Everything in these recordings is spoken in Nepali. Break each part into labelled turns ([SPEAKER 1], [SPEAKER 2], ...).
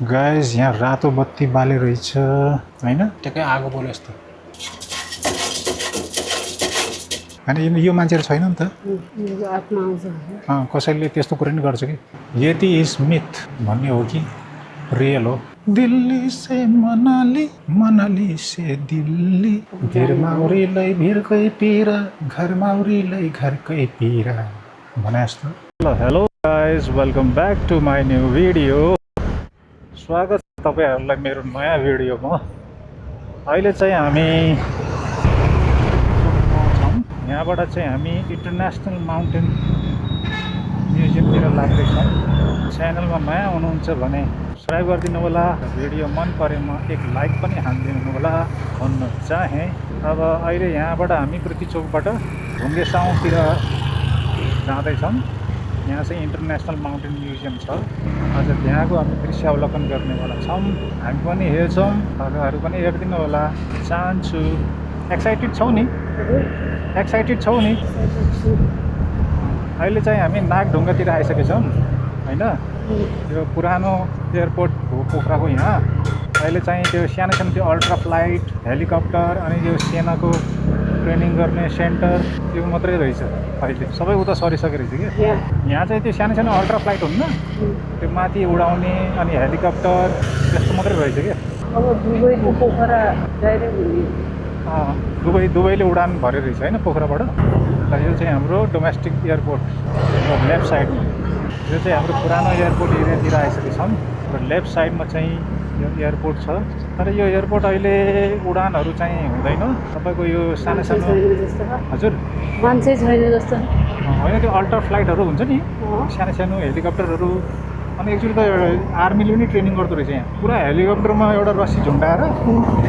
[SPEAKER 1] गाइस यहाँ रातो बत्ती बाले रहेछ हैन ट्याक्कै आगो बल्यो यस्तो अनि यो मान्छेहरू छैन नि त
[SPEAKER 2] आत्मा आउँछ
[SPEAKER 1] कसैले त्यस्तो कुरा नि गर्छ कि यति इज मिथ भन्ने हो कि रियल हो दिल्ली से मनाली मनाली से दिल्ली भिर माउरीलाई भिरकै पिरा घर माउरीलाई घरकै पिरा भने जस्तो hello guys welcome back to my new video स्वागत छ तपाईहरुलाई मेरो नयाँ भिडियोमा अहिले चाहिँ हामी यहाँबाट चाहिँ हामी इन्टरनेसनल माउन्टेन म्युजियमतिर लाग्दैछौँ च्यानलमा नयाँ हुनुहुन्छ भने सब्सक्राइब गरिदिनु होला भिडियो मन परेमा एक लाइक पनि हानिदिनु होला भन्न चाहे अब अहिले यहाँबाट हामी पृथ्वी चोकबाट ढुङ्गेसाउँतिर जाँदैछौँ यहाँ चाहिँ इन्टरनेसनल माउन्टेन म्युजियम छ आज त्यहाँको हामी दृश्यावलोकन गर्नेवाला छौँ हामी पनि हेर्छौँ तपाईँहरू पनि हेरिदिनु होला चाहन्छु एक्साइटेड छौ नि एक्साइटेड छौ नि अहिले चाहिँ हामी नागढुङ्गातिर आइसकेछौँ होइन त्यो पुरानो एयरपोर्ट हो पोखराको यहाँ अहिले चाहिँ त्यो सानो सानो त्यो अल्ट्रा फ्लाइट हेलिकप्टर अनि यो सेनाको ट्रेनिङ गर्ने सेन्टर त्यो मात्रै रहेछ अहिले सबै उता सरिसकेको रहेछ कि यहाँ चाहिँ त्यो सानो सानो अल्ट्रा फ्लाइट हुन्न त्यो माथि उडाउने अनि हेलिकप्टर त्यस्तो मात्रै रहेछ क्या
[SPEAKER 2] अब दुबईको पोखरा डाइरेक्ट
[SPEAKER 1] दुबईले उडान भरे रहेछ होइन पोखराबाट यो चाहिँ हाम्रो डोमेस्टिक एयरपोर्ट लेफ्ट साइडमा यो चाहिँ हाम्रो पुरानो एयरपोर्ट एरियातिर आइसकेछौँ र लेफ्ट साइडमा चाहिँ यो एयरपोर्ट छ तर यो एयरपोर्ट अहिले उडानहरू चाहिँ हुँदैन तपाईँको यो सानो सानो हजुर
[SPEAKER 2] मान्छे छैन जस्तो
[SPEAKER 1] होइन त्यो अल्ट्रा फ्लाइटहरू हुन्छ नि सानो सानो हेलिकप्टरहरू अनि एक्चुअली त आर्मीले पनि ट्रेनिङ गर्दो रहेछ यहाँ पुरा हेलिकप्टरमा एउटा रस्सी झुन्डाएर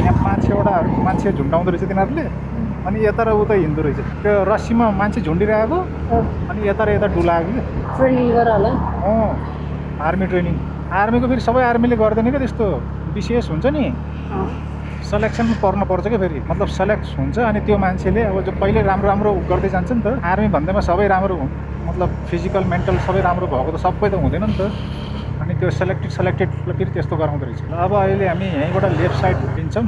[SPEAKER 1] यहाँ 5-6वटा मान्छे झुन्डाउँदो रहेछ तिनीहरूले अनि यता र उता हिँड्दो रहेछ त्यो रस्सीमा मान्छे झुन्डिरहेको अनि यता र यता डुलाएको कि
[SPEAKER 2] ट्रेनिङ गर होला
[SPEAKER 1] आर्मी ट्रेनिङ आर्मीको फेरि सबै आर्मीले गर्दैन क्या त्यस्तो विशेष हुन्छ नि सेलेक्सनमा पर्नुपर्छ क्या फेरि मतलब सेलेक्ट हुन्छ अनि त्यो मान्छेले अब जो पहिले राम्रो राम्रो गर्दै जान्छ नि त आर्मी भन्दैमा सबै राम्रो मतलब फिजिकल मेन्टल सबै राम्रो भएको त सबै त हुँदैन नि त अनि त्यो सेलेक्टेडलाई फेरि त्यस्तो गराउँदो रहेछ अब अहिले हामी यहीँबाट लेफ्ट साइड हिँड्छौँ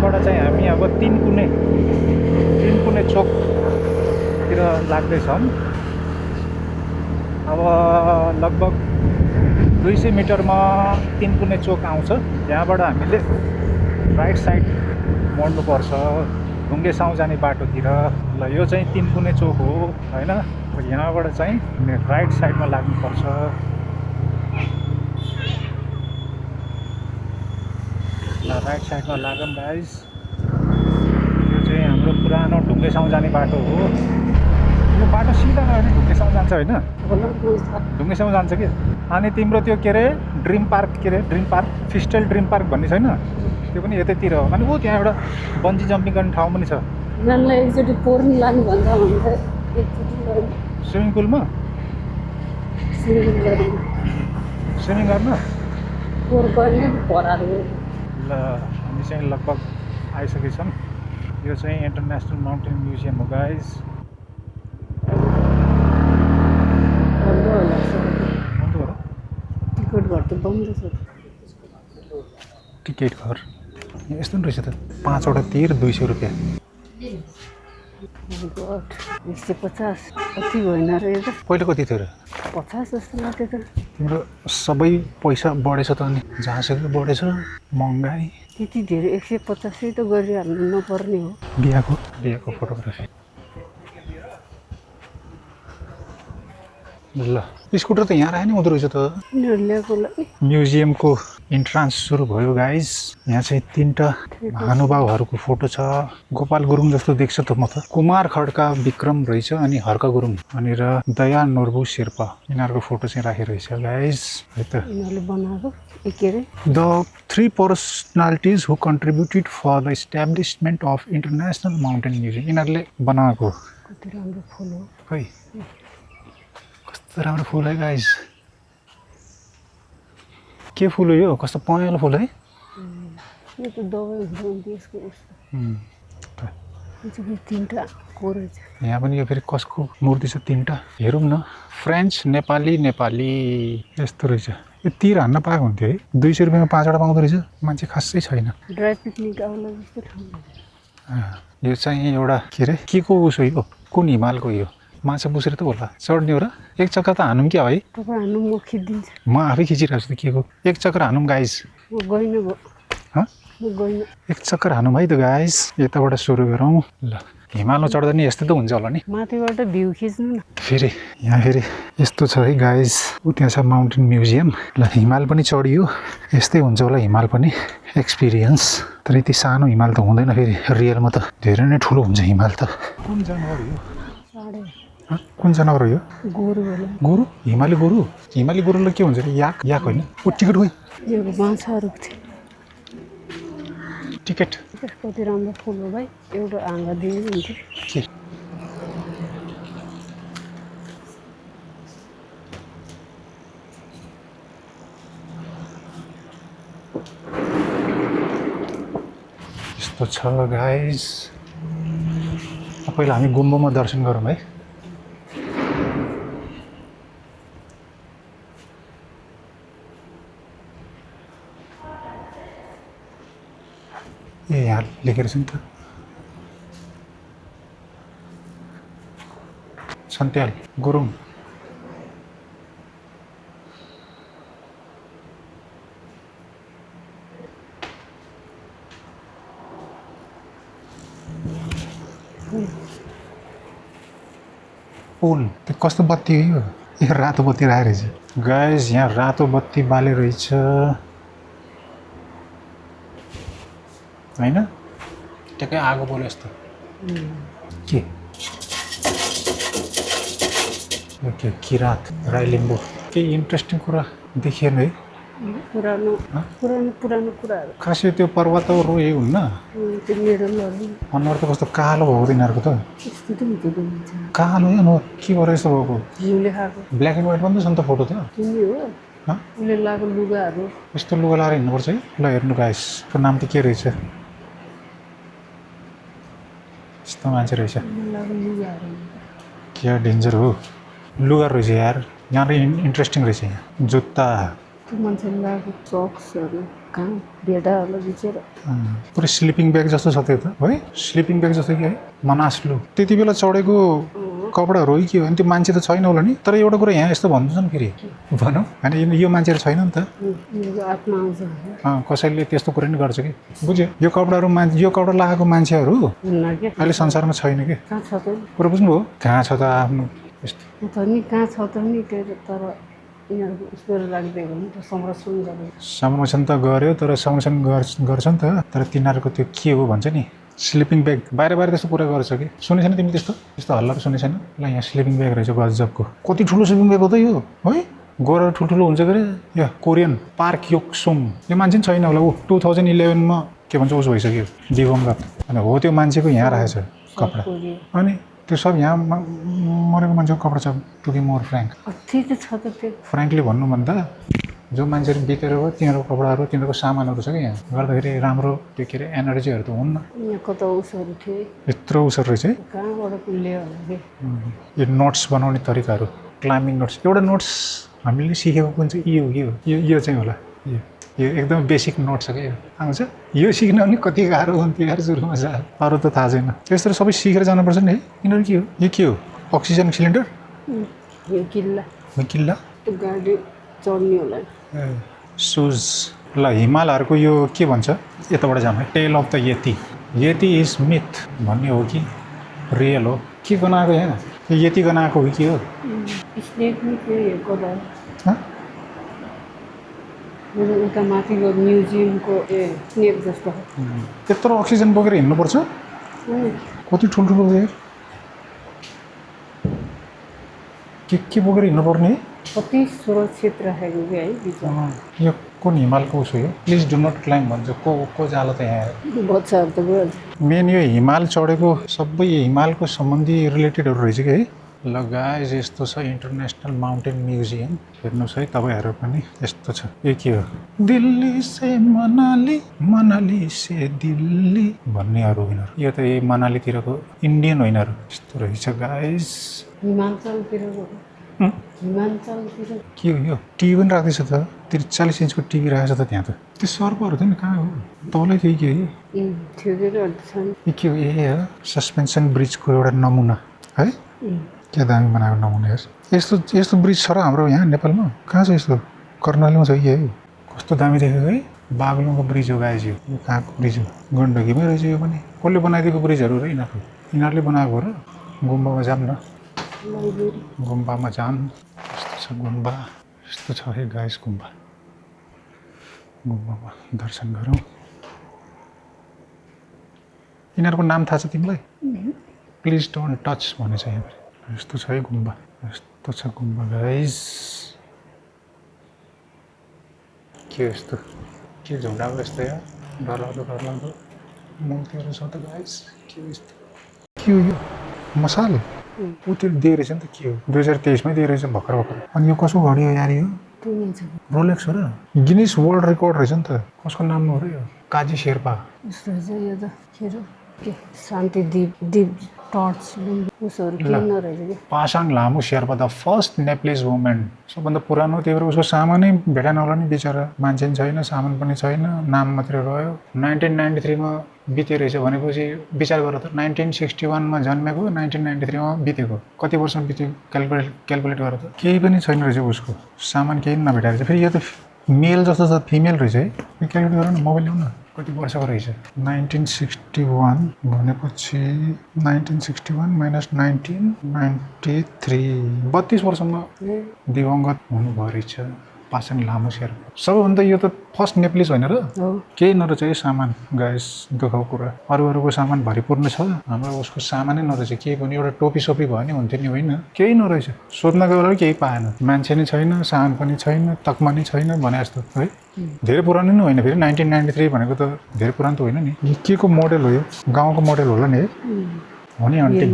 [SPEAKER 1] बाट चाहिँ हामी अब तीन कुने चोकतिर लाग्दैछौँ अब लगभग 200 मिटरमा तीन कुने चोक आउँछ यहाँबाट हामीले राइट साइड मोड्नुपर्छ ढुङ्गेसाउँ जाने बाटोतिर ल यो चाहिँ तीन कुने चोक हो होइन यहाँबाट चाहिँ राइट साइडमा लाग्नुपर्छ राइट साइडमा लागौँ गाइस यो चाहिँ हाम्रो पुरानो ढुङ्गेसाउँ जाने बाटो हो यो बाटो सिधा गयो भने ढुङ्गेसाउँ जान्छ होइन ढुङ्गेसाउँ जान्छ कि अनि तिम्रो त्यो के अरे ड्रिम पार्क फिस्टेल ड्रिम पार्क भन्ने छैन त्यो पनि यतैतिर हो अनि ऊ त्यहाँ एउटा बन्जी जम्पिङ गर्ने ठाउँ पनि छ
[SPEAKER 2] एकचोटि पोर्न लानु भन्छ
[SPEAKER 1] स्विमिङ पुलमा स्विमिङ गर्न ल हामी चाहिँ लगभग आइसकेछौँ यो चाहिँ इन्टरनेसनल माउन्टेन म्युजियम हो गाइस टिकट घर यस्तो पनि रहेछ त 5वटा तिर 200 रुपियाँ
[SPEAKER 2] 150 कति भएन र यो त
[SPEAKER 1] पहिले कति थियो र
[SPEAKER 2] 50 जस्तो लाग्यो त
[SPEAKER 1] तिम्रो सबै पैसा बढेछ त अनि जहाँसुकै बढेछ महँगाई
[SPEAKER 2] त्यति धेरै 150 त गरिहाल्नु नपर्ने हो
[SPEAKER 1] बिहाको फोटोग्राफी ल स्कुटर त यहाँ राख्ने हुँदो रहेछ त म्युजियमको इन्ट्रान्स सुरु भयो गाइस यहाँ चाहिँ 3टा महानुभावहरूको फोटो छ गोपाल गुरुङ जस्तो देख्छ त म त कुमार खड्का विक्रम रहेछ अनि हर्क गुरुङ अनि र दया नोर्बु शेर्पा यिनीहरूको फोटो चाहिँ राखेको रहेछ गाइस है त
[SPEAKER 2] यिनीहरूले बनाएको के are
[SPEAKER 1] the 3 personalities who contributed for the establishment of international mountain museum यिनीहरूले बनाएको
[SPEAKER 2] कति राम्रो फुल हो
[SPEAKER 1] खै कस्तो राम्रो फुल है गाइस के फुल हो यो कस्तो पहेँलो फुल है
[SPEAKER 2] यो त दबाई हुन्छ त्यसको चाहिँ तिनवटा कोर छ।
[SPEAKER 1] यहाँ पनि यो फेरि कसको मूर्ति छ 3टा हेरौँ न। फ्रेन्च नेपाली नेपाली यस्तो रहेछ। यो तिर हान्न पाएको हुन्थ्यो है। 200 रुपियाँमा 5वटा पाउँदो रहेछ। मान्छे खासै छैन।
[SPEAKER 2] ड्राई पिकनिक आउला जस्तो ठाउँ।
[SPEAKER 1] यो चाहिँ एउटा के अरे के को उस हो यो? कुन हिमालको यो? माछा पुसेर त होला चढ्ने हो र? एक चक्कर त हानौँ क्या है?
[SPEAKER 2] तपाईँ हान्नु म खिचिदिन्छु।
[SPEAKER 1] म आफै खिचिरहेको छु त के को? एक चक्कर हानौँ गाइस।
[SPEAKER 2] म गइनँ भयो। म गइनँ।
[SPEAKER 1] एक चक्कर हानौँ है त गाइस। यताबाट सुरु गरौँ। ल हिमालमा चढ्दा नि यस्तै त हुन्छ होला नि।
[SPEAKER 2] माथिबाट भ्यू खिच्नु न।
[SPEAKER 1] फेरि यहाँ फेरि यस्तो छ है गाइस। ऊ त्यहाँ छ माउन्टेन म्युजियम। ल हिमाल पनि चढियो। यस्तै हुन्छ होला हिमाल पनि एक्सपिरियन्स। तर यति सानो हिमाल त हुँदैन फेरि रियलमा त धेरै नै ठुलो हुन्छ हिमाल त। कुन जनावर यो? कुन जनावर हो यो?
[SPEAKER 2] गोरु होला।
[SPEAKER 1] गोरु? हिमाली गोरु? हिमाली गोरुलाई के हुन्छ अरे? याक याक होइन? ऊ टिकट गयो।
[SPEAKER 2] यो माछाहरू थियो।
[SPEAKER 1] टिकट
[SPEAKER 2] कति राम्रो फुल हो भाइ। एउटा हाँगा दिनु हुन्थ्यो।
[SPEAKER 1] के? यस्तो छ गाइस। पहिला हामी गुम्बामा दर्शन गरौँ है। ए यहाँ लेखेर छ नि त सन्त्याल गुरुङ। पुल त्यो कस्तो बत्ती हो यो? यो रातो बत्ती राखेको रहेछ गाइस। यहाँ रातो बत्ती बाले रहेछ होइन? ट्याक्कै आगो बोल्यो यस्तो के? यो के किरात राई लिम्बू? केही इन्ट्रेस्टिङ कुरा देखिएन है।
[SPEAKER 2] पुरानो पुरानो पुरानो कुराहरू।
[SPEAKER 1] खासै त्यो पर्वतहरू यही हुन्न।
[SPEAKER 2] त्यो मेडलहरू
[SPEAKER 1] अनुहार त कस्तो कालो भएको तिनीहरूको त।
[SPEAKER 2] यस्तो त हुन्छ।
[SPEAKER 1] कालो अनुहार के भएर यस्तो भएको?
[SPEAKER 2] हिउँले खाएको।
[SPEAKER 1] ब्ल्याक एन्ड व्हाइट पनि त छ नि त फोटो त।
[SPEAKER 2] तिमी हो उसले लगाएको लुगाहरू।
[SPEAKER 1] यस्तो लुगा लगाएर हिँड्नुपर्छ है। ल हेर्नु गाइस त्यो नाम त के रहेछ? यस्तो मान्छे रहेछ।
[SPEAKER 2] लगाएको लुगाहरू
[SPEAKER 1] क्या डेन्जर हो। लुगा रहेछ यार। यहाँ इन्ट्रेस्टिङ रहेछ। यहाँ जुत्ता
[SPEAKER 2] त्यो मान्छेले लगाएको सक्सहरू कहाँ भेडाहरूलाई बिचेर।
[SPEAKER 1] पुरै स्लिपिङ ब्याग जस्तो छ त्यो त है। स्लिपिङ ब्याग जस्तो कि है मनास्लु। त्यति बेला चढेको कपडाहरू हो कि हो? अनि त्यो मान्छे त छैन होला नि। तर एउटा कुरा यहाँ यस्तो भन्दैछ नि फेरि भनौँ होइन यो मान्छेहरू छैन नि त।
[SPEAKER 2] आत्मा आउँछ।
[SPEAKER 1] कसैले त्यस्तो कुरा नि गर्छ कि बुझ्यो? यो कपडाहरू यो कपडा लगाएको मान्छेहरू अहिले संसारमा छैन कि।
[SPEAKER 2] कहाँ छ त?
[SPEAKER 1] कुरा बुझ्नुभयो? कहाँ छ त आफ्नो यस्तो
[SPEAKER 2] नि कहाँ छ त नि के तर यिनीहरूको उसको राखिदिएको नि त संरक्षण गर्यो।
[SPEAKER 1] संरक्षण त गर्यो तर संरक्षण गर्छ नि त। तर तिनीहरूको त्यो के हो भन्छ नि स्लिपिङ ब्याग। बाहिर बाहिर त्यस्तो कुरा गर्छ कि सुने छैन तिमी? त्यस्तो त्यस्तो हल्ला त सुने छैन? ल यहाँ स्लिपिङ ब्याग रहेछ गजबको। कति ठुलो स्लिपिङ ब्याग हो त यो है? गोरा ठुल्ठुलो हुन्छ के अरे? यो कोरियन पार्क योक्सुङ। यो मान्छे पनि छैन होला। ऊ 2011मा के भन्छ उस भइसक्यो दिवंगत। अनि हो त्यो मान्छेको यहाँ राखेको छ कपडा। अनि त्यो सब यहाँ मरेको मान्छेको कपडा छ। To be more Frank frankly भन्नुभन्दा जो मान्छेहरू बितेर हो तिनीहरूको कपडाहरू तिनीहरूको सामानहरू छ कि यहाँ गर्दाखेरि राम्रो त्यो के अरे एनर्जीहरू त हुन्न।
[SPEAKER 2] कता उसहरू थियो
[SPEAKER 1] यत्रो उसहरू रहेछ है।
[SPEAKER 2] कहाँबाट ल्यायो होला
[SPEAKER 1] यो नोट्स बनाउने तरिकाहरू क्लाइम्बिङ नोट्स। एउटा नोट्स हामीले सिकेको कुन चाहिँ यो चाहिँ होला। यो एकदम बेसिक नोट छ क्या। आउँछ यो सिक्न पनि कति गाह्रो हुन्थ्यो यार सुरुमा छ। अरू त थाहा छैन। त्यस्तो सबै सिकेर जानुपर्छ नि है। यिनीहरू के हो? यो के हो? Oxygen cylinder?
[SPEAKER 2] यो किल्ला
[SPEAKER 1] किल्ला
[SPEAKER 2] त्यो गाडी चढ्ने होला।
[SPEAKER 1] सुज। ल हिमालहरूको यो के भन्छ यताबाट जानु है। टेल अफ द यति। यति इज मिथ भन्ने हो कि रियल हो? के बनाएको यहाँ? यो यति बनाएको हो कि हो?
[SPEAKER 2] उता माथिको म्युजियमको स्नेक जस्तो
[SPEAKER 1] त्यत्रो अक्सिजन बोकेर हिँड्नुपर्छ? कति ठुल्ठुलो के बोकेर हिँड्नुपर्ने?
[SPEAKER 2] कति सुरक्षित राखेको कि है बिचमा।
[SPEAKER 1] यो कुन हिमालको उसो यो? प्लिज डु नट क्लाइम्ब भन्छ। को जाला त यहाँ?
[SPEAKER 2] बच्चाहरू त गयो।
[SPEAKER 1] मेन यो हिमाल चढेको सबै हिमालको सम्बन्धी रिलेटेडहरू रहेछ कि है। ल गाइस यस्तो छ इन्टरनेसनल माउन्टेन म्युजियम हेर्नुहोस् है तपाईँहरू पनि यस्तो छ यो के हो दिल्ली से मनाली मनाली से दिल्ली भन्नेहरू यिनीहरू यो त यही मनालीतिरको इन्डियन हो यिनीहरू यस्तो रहेछ गाइस
[SPEAKER 2] हिमाञ्चलतिरको हिमाञ्चलतिर
[SPEAKER 1] के हो यो टिभी पनि राख्दैछ त 43 इन्चको टिभी राखेको छ त त्यहाँ त त्यो सर्पहरू थियो नि कहाँ हो तलै थियो कि
[SPEAKER 2] थियो के
[SPEAKER 1] यो के हो ए सस्पेन्सन ब्रिजको एउटा नमुना है क्या दामी बनाएको नमुना यस्तो यस्तो ब्रिज छ र हाम्रो यहाँ नेपालमा कहाँ छ यस्तो कर्णालीमा छ कि है कस्तो दामी देखेको है बागलुङको ब्रिज हो गाइस यो कहाँको ब्रिज हो गण्डकीमै रहेछ यो पनि कसले बनाइदिएको ब्रिजहरू र यिनीहरूले बनाएको हो र गुम्बामा जाऊँ न गुम्बामा जाऊँ यस्तो छ गुम्बा यस्तो छ है गाइस गुम्बा गुम्बामा दर्शन गरौँ यिनीहरूको नाम थाहा छ तिमीलाई प्लिज डोन्ट टच भनेछ यहाँ यस्तो छ है गुम्बा यस्तो छ गुम्बा गाइस के यस्तो के झुन्डाको यस्तो या डरलाग्दो मूर्तिहरू छ त गाइस के यस्तो के हो यो मसाल ऊ त्यो दिएको रहेछ नि त के हो 2023मै दिएको रहेछ भर्खर अनि यो कसको घडी हो यार यो रोलेक्स हो र गिनिस वर्ल्ड रेकर्ड रहेछ नि त कसको नाममा हो र यो काजी शेर्पा
[SPEAKER 2] यो त के शान्ति दीप टर्च उसहरू किन रहेछ कि
[SPEAKER 1] पासाङ लामो Sherpa the first Nepalese women सबभन्दा पुरानो त्यही भएर उसको सामानै भेटेन होला नि बिचरा मान्छे पनि छैन सामान पनि छैन नाम मात्रै रह्यो 1993मा बिते रहेछ भनेपछि विचार गर त 1961मा जन्मेको 1993मा बितेको कति वर्ष बित्यो क्यालकुलेट गर त केही पनि छैन रहेछ उसको सामान केही नभेटाएर चाहिँ फेरि यो त मेल जस्तो छ फिमेल रहेछ है क्यालकुलेट गर न मोबाइल ल्याउन कति वर्षको रहेछ 1961 भनेपछि 1961 माइनस 1993 32 वर्षमा दिवंगत हुनुभयो रहेछ पासाङ लामो शेर्पा सबैभन्दा यो त फर्स्ट नेप्लिज होइन र केही नरहेछ है सामान गाइस दुःखको कुरा अरूको सामान भरिपूर्ण छ हाम्रो उसको सामानै नरहेछ केही पनि एउटा टोपी सोपी भयो नि हुन्थ्यो नि होइन केही नरहेछ सोध्न गएर केही पाएन मान्छे नै छैन सामान पनि छैन तकमा नै छैन भने जस्तो है धेरै पुरानो नि होइन फेरि 1993 भनेको त धेरै पुरानो त होइन नि के को मोडेल हो यो गाउँको मोडेल होला नि है हो नि आन्टी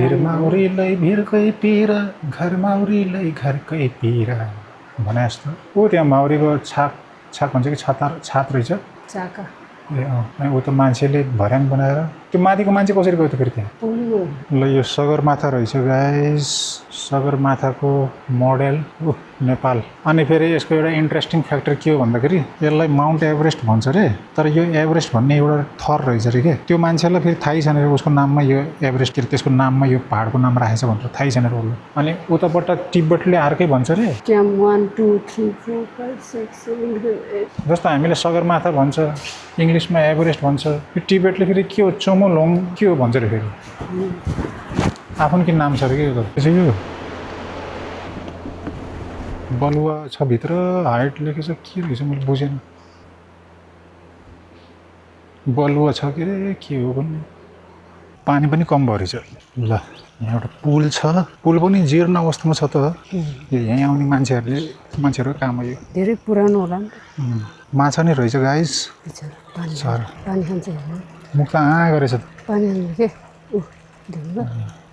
[SPEAKER 1] घरमाउरीलाई भिरकै पिरा घरमाउरीलाई घरकै पिरा भने जस्तो ऊ त्यहाँ माउरीको छाक भन्छ कि छाप रहेछ
[SPEAKER 2] चाका
[SPEAKER 1] ए अनि ऊ त मान्छेले भर्याङ बनाएर त्यो माथिको मान्छे कसरी गयो त फेरि त्यहाँ ल यो सगरमाथा रहेछ गाइस सगरमाथाको मोडेल नेपाल अनि फेरि यसको एउटा इन्ट्रेस्टिङ फ्याक्टर के हो भन्दाखेरि यसलाई माउन्ट एभरेस्ट भन्छ रे तर यो एभरेस्ट भन्ने एउटा थर रहेछ रे के त्यो मान्छेलाई फेरि थाहै छैन उसको नाममा यो एभरेस्ट त्यसको नाममा यो पहाडको नाम राखेछ भनेर थाहै छैन रे उसलाई अनि उताबाट तिब्बतले अर्कै भन्छ रे
[SPEAKER 2] 1 2 3 4 5 6 7 8
[SPEAKER 1] जस्तो हामीले सगरमाथा भन्छ इङ्ग्लिसमा एभरेस्ट भन्छ यो टिबेटले फेरि के हो चोमोलोङ के हो भन्छ रे फेरि आफ्नो के नाम छ रे के यो बलुवा छ भित्र हाइट लेखेछ के रहेछ मैले बुझेन बलुवा छ के हो भने पानी पनि कम भयो रहेछ ल यहाँ एउटा पुल छ पुल पनि जीर्ण अवस्थामा छ त यहाँ आउने मान्छेहरूको काम हो यो
[SPEAKER 2] धेरै पुरानो होला नि
[SPEAKER 1] माछा नै रहेछ गाइस
[SPEAKER 2] पानी खान्छ
[SPEAKER 1] मुख त गरेछ
[SPEAKER 2] पानी के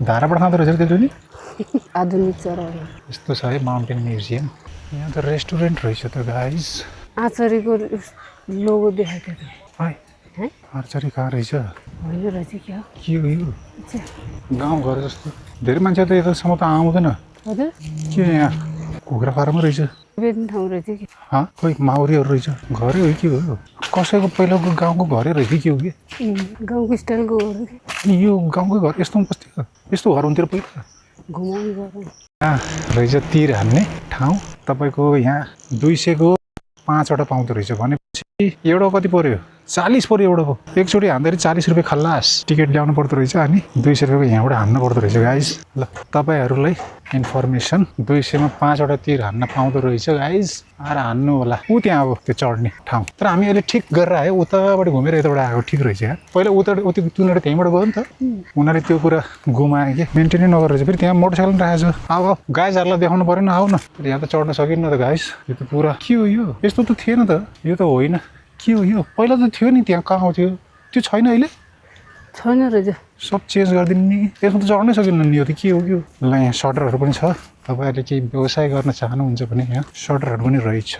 [SPEAKER 1] धाराबाट खाँदो रहेछ त्यसले नि
[SPEAKER 2] आधुनिक चराहरू
[SPEAKER 1] यस्तो छ है माउन्टेन म्युजियम यहाँ त रेस्टुरेन्ट रहेछ त गाइस
[SPEAKER 2] आर्चरीको लोगो देखाएको
[SPEAKER 1] है आर्चरी कहाँ रहेछ
[SPEAKER 2] होइन रहेछ के हो
[SPEAKER 1] यो गाउँघर जस्तो धेरै मान्छे त यतासम्म त आउँदैन
[SPEAKER 2] हजुर
[SPEAKER 1] के यहाँ कुखुरा फार्मै रहेछ
[SPEAKER 2] ठाउँ रहेछ कि
[SPEAKER 1] खोइ माउरीहरू रहेछ घरै हो कि हो कसैको पहिलाको गाउँको घरै रहेछ कि हो कि
[SPEAKER 2] गाउँको स्टाइलको
[SPEAKER 1] अनि यो गाउँकै घर यस्तो बस्थ्यो यस्तो घर हुन्थ्यो पहिला
[SPEAKER 2] घुमाउनु गरौँ
[SPEAKER 1] रहेछ तीर हान्ने ठाउँ तपाईँको यहाँ 200को 5वटा पाउँदो रहेछ भनेपछि एउटा कति पर्यो 40 पर्यो एउटाको एकचोटि हान्दाखेरि 40 रुपियाँ खल्लास टिकट ल्याउनु पर्दो रहेछ अनि 200 रुपियाँको यहाँबाट हान्नु पर्दो रहेछ गाइस ल तपाईँहरूलाई इन्फर्मेसन 200मा 5वटा तीर हान्न पाउँदो रहेछ गाइस आएर हान्नु होला ऊ त्यहाँ अब त्यो चढ्ने ठाउँ तर हामी अहिले ठिक गरेर आयो उताबाट घुमेर यताबाट आएको ठिक रहेछ यार पहिला उति तुनेर त्यहीँबाट गयो नि त उनीहरूले त्यो कुरा गुमायो कि मेन्टेनै नगरेर चाहिँ फेरि त्यहाँ मोटरसाइकल राखेको छ अब गाइजहरूलाई देखाउनु परेन आऊ न यहाँ त चढ्न सकिन्न त गाइस यो त पुरा के हो यो यस्तो त थिएन त यो त होइन के हो यो पहिला त थियो नि त्यहाँ कहाँ आउँथ्यो त्यो छैन अहिले
[SPEAKER 2] छैन रहेछ।
[SPEAKER 1] सब चेन्ज गरिदिनु नि। यसमा त चढ्नै सकिन्न नि, यो त के हो कि ल यहाँ सटरहरू पनि छ। तपाईँहरूले केही व्यवसाय गर्न चाहनुहुन्छ भने यहाँ सटरहरू पनि रहेछ।